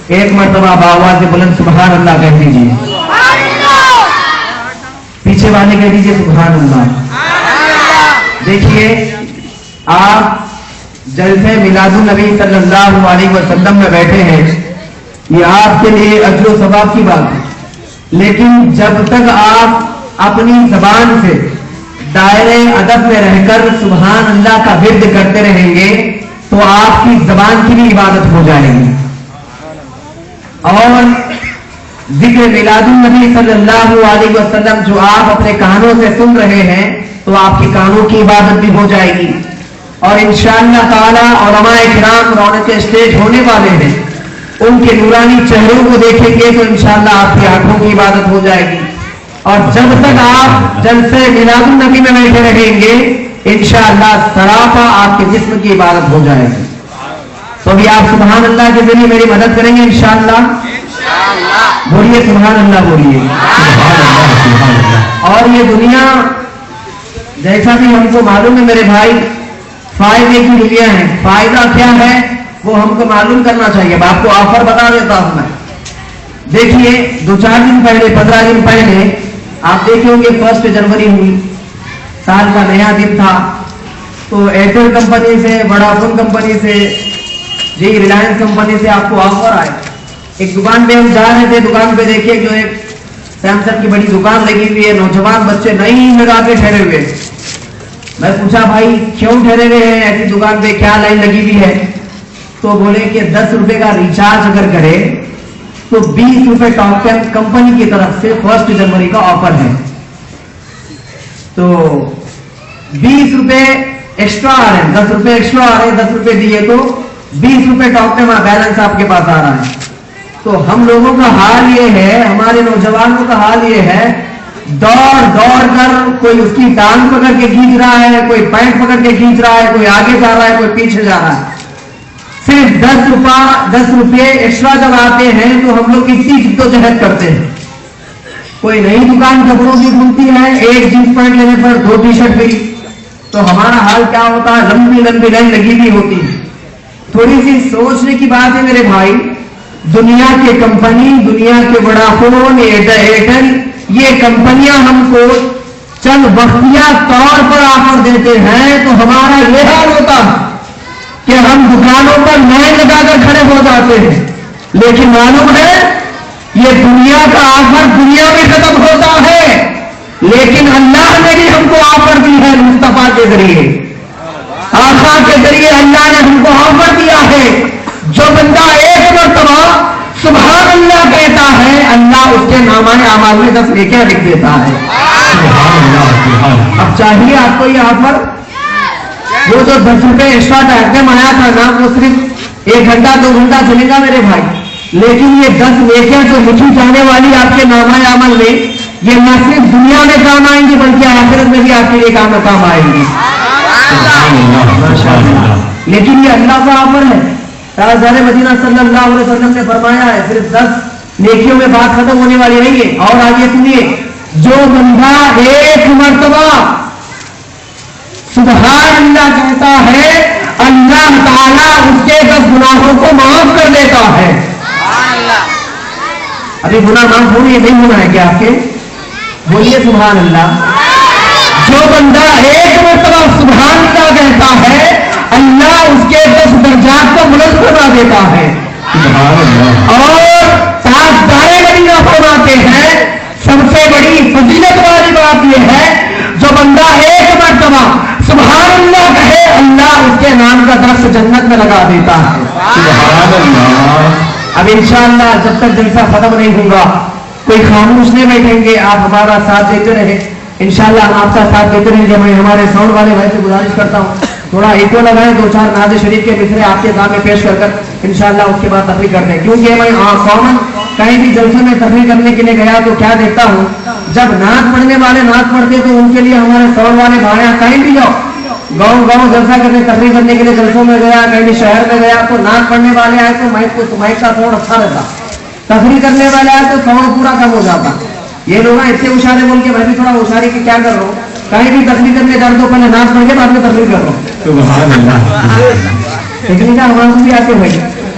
ایک مرتبہ بآواز بلند سبحان اللہ کہہ دیجیے. پیچھے والے کہہ دیجیے سبحان اللہ. دیکھیے آپ جلسے میلاد النبی صلی اللہ علیہ وسلم میں بیٹھے ہیں, یہ آپ کے لیے اجر و ثواب کی بات ہے, لیکن جب تک آپ اپنی زبان سے دائرے ادب میں رہ کر سبحان اللہ کا ورد کرتے رہیں گے تو آپ کی زبان کی بھی عبادت ہو جائے گی. اور ذکر میلاد النبی صلی اللہ علیہ وسلم جو آپ اپنے کانوں سے سن رہے ہیں تو آپ کے کانوں کی عبادت بھی ہو جائے گی. اور انشاءاللہ تعالی علماء کرام رونق اسٹیج ہونے والے ہیں, ان کے نورانی چہروں کو دیکھیں گے تو انشاءاللہ آپ کی آنکھوں کی عبادت ہو جائے گی. اور جب تک آپ جلسے میلاد النبی میں بیٹھے رہیں گے انشاءاللہ سراپا آپ کے جسم کی عبادت ہو جائے گی. تو بھی آپ سبحان اللہ کے ذریعے میری مدد کریں گے انشاءاللہ. بولیے سبحان اللہ, بولیے. اور یہ دنیا جیسا بھی ہم کو معلوم ہے میرے بھائی, فائدے کی دنیا ہے. فائدہ کیا ہے وہ ہم کو معلوم کرنا چاہیے. اب آپ کو آفر بتا دیتا ہوں میں. دیکھیے 2-4 دن پہلے 15 دن پہلے آپ دیکھیں گے 1 جنوری ہوئی, سال کا نیا دن تھا, تو ایئرٹیل کمپنی سے, ووڈافون کمپنی سے, جی ریلائنس کمپنی سے آپ کو آفر آئے. ایک دکان پہ ہم جا رہے تھے, دکان پہ دیکھیے جو ایک سیمسنگ کی بڑی دکان لگی ہوئی ہے, نوجوان بچے نہیں لگا کے ٹھہرے ہوئے. میں پوچھا بھائی کیوں ٹھہرے ہوئے ہیں ایسی دکان پہ, کیا لائن لگی ہوئی ہے؟ تو بولے کہ 10 روپے کا ریچارج اگر کرے تو 20 روپے ٹاپ ٹین کمپنی کی طرف سے 1 جنوری کا آفر ہے. تو 20 روپے ایکسٹرا آ رہے ہیں, 10 روپے ایکسٹرا آ رہے ہیں, 10 روپے دیے تو 20 روپے ٹاپ ٹین بیلنس آپ کے پاس آ رہا ہے. تو ہم لوگوں کا حال یہ ہے, ہمارے نوجوانوں کا حال یہ ہے, دوڑ دوڑ کر کوئی اس کی ٹانگ پکڑ کے کھینچ رہا ہے, کوئی پینٹ پکڑ کے کھینچ رہا ہے, کوئی آگے جا رہا ہے, کوئی پیچھے جا رہا ہے. صرف 10 روپے ایکسٹرا جب آتے ہیں تو ہم لوگ کتنی جدوجہد کرتے ہیں. کوئی نئی دکان کپڑوں کی کھلتی ہے, ایک جینس پینٹ لینے پر 2 ٹی شرٹ فری. تو ہمارا حال کیا ہوتا ہے, لمبی لمبی لائن لگی ہوئی ہوتی ہے. تھوڑی سی سوچنے کی بات ہے میرے بھائی, دنیا کے کمپنی, دنیا کے ووڈافون, ایئرٹیل, یہ کمپنیاں ہم کو چند وقتیہ طور پر آفر دیتے ہیں تو ہمارا یہ حال ہوتا کہ ہم دکانوں پر لائن لگا کر کھڑے ہو جاتے ہیں. لیکن معلوم ہے یہ دنیا کا آفر دنیا میں ختم ہوتا ہے, لیکن اللہ نے بھی ہم کو آفر دی ہے مصطفیٰ کے ذریعے, آقا کے ذریعے اللہ نے ہم کو آفر دیا ہے. جو بندہ ایک مرتبہ سبحان اللہ کہتا ہے اللہ اس کے نامہ اعمال میں 10 نیکیاں لکھ دیتا ہے. اب چاہیے آپ کو یہ آفر, وہ جو 10 روپے ایکسٹرا ٹائم آیا تھا نا, وہ صرف 1 گھنٹہ 2 گھنٹہ چلے گا میرے بھائی, لیکن یہ 10 نیکیاں جو لکھی جانے والی آپ کے نامہ اعمال میں, یہ نہ صرف دنیا میں کام آئیں گی بلکہ آخرت میں بھی آپ کے لیے کام آئیں گی. لیکن یہ اللہ کا آفر ہے. تاجدار مدینہ صلی اللہ علیہ وسلم نے فرمایا ہے صرف 10 نیکیوں میں بات ختم ہونے والی نہیں ہے. اور آگے سنیے, جو بندہ ایک مرتبہ سبحان اللہ کہتا ہے اللہ تعالیٰ اس کے 10 گناہوں کو معاف کر دیتا ہے. ابھی گناہ معاف ہو رہی ہے, نہیں ہونا ہے کیا آپ کے؟ بولیے سبحان اللہ. جو بندہ ایک مرتبہ سبحان اللہ کہتا ہے اللہ اس کے 10 درجات کو بلند کروا دیتا ہے. اور تاجدار مدینہ فرماتے ہیں سب سے بڑی فضیلت والی بات یہ ہے جو بندہ ایک مرتبہ سبحان اللہ کہے اللہ اس کے نام کا درخت جنت میں لگا دیتا ہے. سبحان اللہ. اب انشاءاللہ جب تک جلسہ ختم نہیں ہوگا کوئی خاموش نہیں بیٹھیں گے, آپ ہمارا ساتھ دیتے رہے. انشاءاللہ ہم آپ کا ساتھ دیتے رہیں گے. میں ہمارے ساؤنڈ والے بھائی سے گزارش کرتا ہوں تھوڑا ایکو لگائیں, 2-4 نعت شریف کے مصرے آپ کے سامنے پیش کر کر انشاءاللہ اس کے بعد تقریر کرتے ہیں. کیونکہ میں کامن کہیں بھی جلسے میں تقریر کرنے کے لیے گیا تو کیا دیکھتا ہوں, جب نعت پڑھنے والے نعت پڑھتے تو ان کے لیے ہمارے ساؤنڈ والے بھائی کہیں بھی جاؤ, گاؤں جلسہ کرنے تقریر کرنے کے لیے جلسوں میں گیا, کہیں بھی شہر میں گیا تو نعت پڑھنے والے آئے تو مائک کا ساؤنڈ اچھا رہتا, تقریر کرنے والے آئے تو ساؤنڈ پورا کم ہو جاتا. یہ لوگ اتنے ہوشارے بول کے میں بھی تھوڑا ہوشاری کی کیا کر رہا ہوں, کہیں بھی تقریر کرنے جا تو پہلے نعت پڑھ کے بعد میں تقریر کر رہا ہوں. ٹیکنیکل ہمارے بھی آتے ہوئے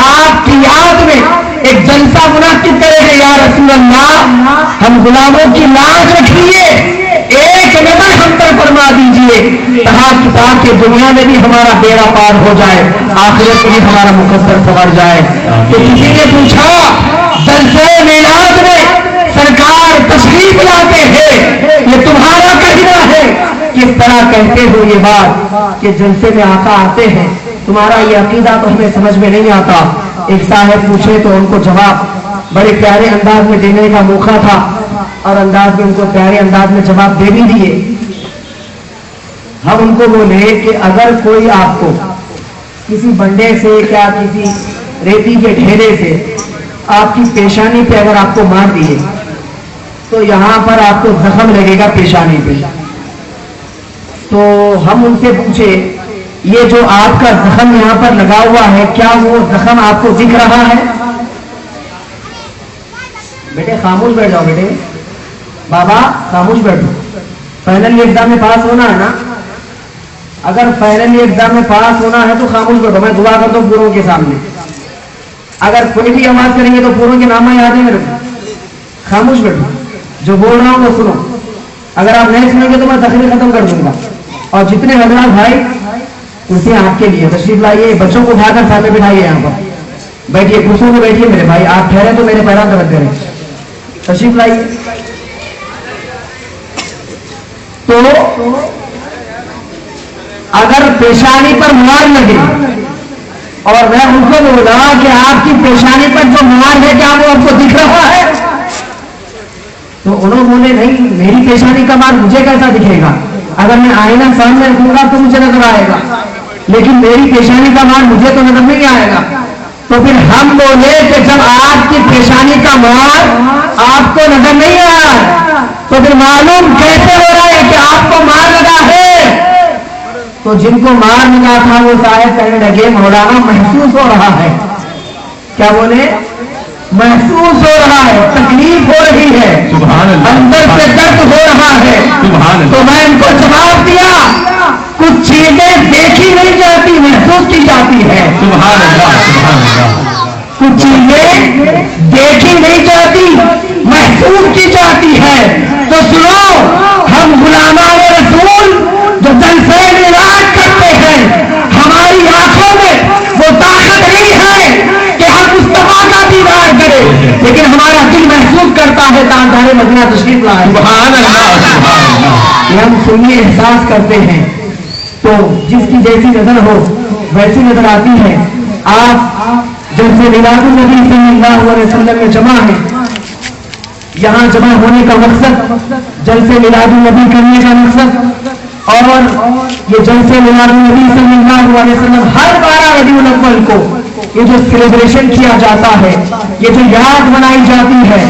آپ کی یاد میں ایک جلسہ منعقد کرے گا، یا رسول اللہ ہم غلاموں کی لاج رکھیے، ایک نظر ہم پر فرما دیجئے تاکہ دنیا میں بھی ہمارا بیڑا پار ہو جائے، آخرت میں بھی ہمارا مقدر سنور جائے۔ تو کسی نے پوچھا جلسے میلاد میں سرکار تشریف لاتے ہیں، یہ تمہارا کہنا ہے؟ کس طرح کہتے ہو یہ بات کہ جلسے میں آقا آتے ہیں؟ تمہارا یہ عقیدہ تو ہمیں سمجھ میں نہیں آتا۔ ایک صاحب پوچھے تو ان کو جواب بڑے پیارے انداز میں دینے کا موقع تھا، اور انداز میں ان کو پیارے انداز میں جواب دے بھی دیے۔ ہم ان کو بولے کہ اگر کوئی آپ کو کسی بنڈے سے یا کسی ریتی کے ڈھیرے سے آپ کی پیشانی پہ اگر آپ کو مار دیے تو یہاں پر آپ کو زخم لگے گا پیشانی پہ، تو ہم ان سے پوچھے یہ جو آپ کا زخم یہاں پر لگا ہوا ہے کیا وہ زخم آپ کو دکھ رہا ہے؟ بیٹے خاموش بیٹھ جاؤ، بیٹے بابا خاموش بیٹھو، فائنل ایگزام میں پاس ہونا ہے نا؟ اگر فائنل ایگزام میں پاس ہونا ہے تو خاموش بیٹھو، میں دعا کرتا ہوں پوروں کے سامنے۔ اگر کوئی بھی آواز کریں گے تو پوروں کے نام یاد ہے میرے کو، خاموش بیٹھو، جو بول رہا ہوں وہ سنو، اگر آپ نہیں سنیں گے تو میں تقریر ختم کر دوں گا۔ اور جتنے حضرات بھائی کرسیاں آپ کے لیے تشریف لائیے، بچوں کو اٹھا کر سامنے بٹھائیے، یہاں پر بیٹھیے، کرسیوں میں بیٹھیے میرے بھائی، آپ ٹھہرے تو میرے پیروں درد کریں، تشریف لائیے۔ تو اگر پیشانی پر مار لگے اور میں ان کو بولا کہ آپ کی پیشانی پر جو مار ہے کیا وہ آپ کو دکھ رہا ہے؟ تو انہوں بولے نہیں، میری پیشانی کا مار مجھے کیسا دکھے گا؟ اگر میں آئینہ سامنے رکھوں گا تو مجھے نظر آئے گا، لیکن میری پیشانی کا مار مجھے تو نظر نہیں آئے گا۔ تو پھر ہم بولے کہ جب آپ کی پیشانی کا مار آپ کو نظر نہیں آیا تو پھر معلوم کیسے ہو رہا ہے کہ آپ کو مار لگا ہے؟ تو جن کو مار لگا تھا وہ صاحب کہنے لگے مولانا محسوس ہو رہا ہے۔ کیا بولے؟ محسوس ہو رہا ہے، تکلیف ہو رہی ہے، اندر سے درد ہو رہا ہے۔ تو میں ان کو جواب دیا کچھ چیزیں دیکھی نہیں جاتی، محسوس کی جاتی ہے۔ کچھ چیزیں دیکھی نہیں جاتی، محسوس کی جاتی ہے۔ تو سنو، ہم غلامان رسول جو جلسے میلاد کرتے ہیں، ہماری آنکھوں میں وہ طاقت نہیں ہے کہ ہم مصطفیٰ کا دیدار کریں، لیکن ہمارا دل محسوس کرتا ہے تاجدار مدینہ تشریف لائے۔ سبحان اللہ، کہ ہم سنیے احساس کرتے ہیں تو جس کی جیسی نظر ہو ویسی نظر آتی ہے۔ آپ جلسے میلاد النبی صلی اللہ علیہ وسلم میں جمع ہیں، یہاں جمع ہونے کا مقصد جلسے میلاد النبی کرنے کا مقصد، اور یہ جلسے میلاد النبی صلی اللہ علیہ وسلم ہر 12 ربیع الاول کو یہ جو سیلیبریشن کیا جاتا ہے، یہ جو یاد منائی جاتی ہے،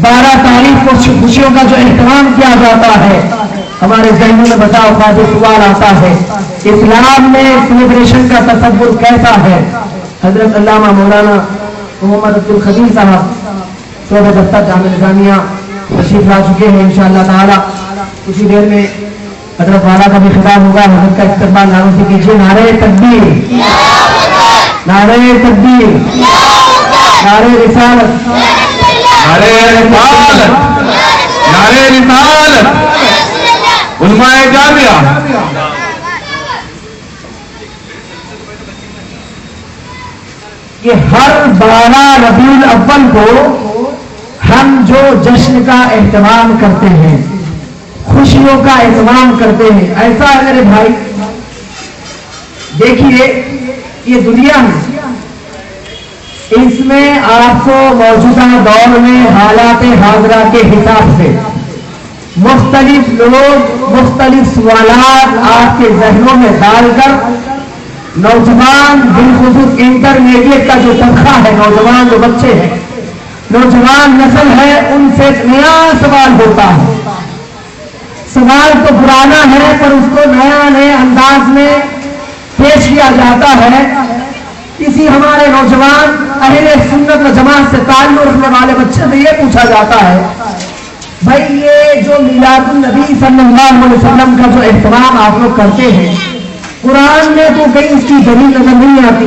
12 تاریخ کو خوشیوں کا جو اہتمام کیا جاتا ہے، ہمارے ذہنوں میں بتا اوقات سوال آتا ہے اسلام میں سیلیبریشن کا تصور کیسا ہے؟ حضرت علامہ مولانا محمد عبد الخدیر صاحب صوبہ دفتر جامعہ نظامیہ تشریف لا چکے ہیں، انشاءاللہ تعالی کچھ دیر میں حضرت والا کا بھی خطاب ہوگا، حضرت کا استقبال نعروں سے کیجیے۔ نعرہ تکبیر، نعرہ تکبیر، نعرہ رسالت، نعرہ رسالت، نعرہ رسالت، علماء جامعہ۔ یہ ہر 12 ربیع الاول کو ہم جو جشن کا اہتمام کرتے ہیں، خوشیوں کا اہتمام کرتے ہیں، ایسا ہے میرے بھائی، دیکھیے یہ دنیا ہے، اس میں آپ کو موجودہ دور میں حالات حاضرہ کے حساب سے مختلف لوگ مختلف سوالات آپ کے ذہنوں میں ڈال کر نوجوان بالخصوص انٹرمیڈیٹ کا جو طبقہ ہے، نوجوان جو بچے ہیں، نوجوان نسل ہے، ان سے ایک نیا سوال ہوتا ہے۔ سوال تو پرانا ہے پر اس کو نئے انداز میں پیش کیا جاتا ہے۔ کسی ہمارے نوجوان اہل سنت و جماعت سے تعلق رکھنے والے بچے سے یہ پوچھا جاتا ہے بھائی یہ جو میلاد النبی صلی اللہ علیہ وسلم کا جو اہتمام آپ لوگ کرتے ہیں، قرآن میں تو کہیں اس کی دلیل نظر نہیں آتی،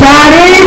40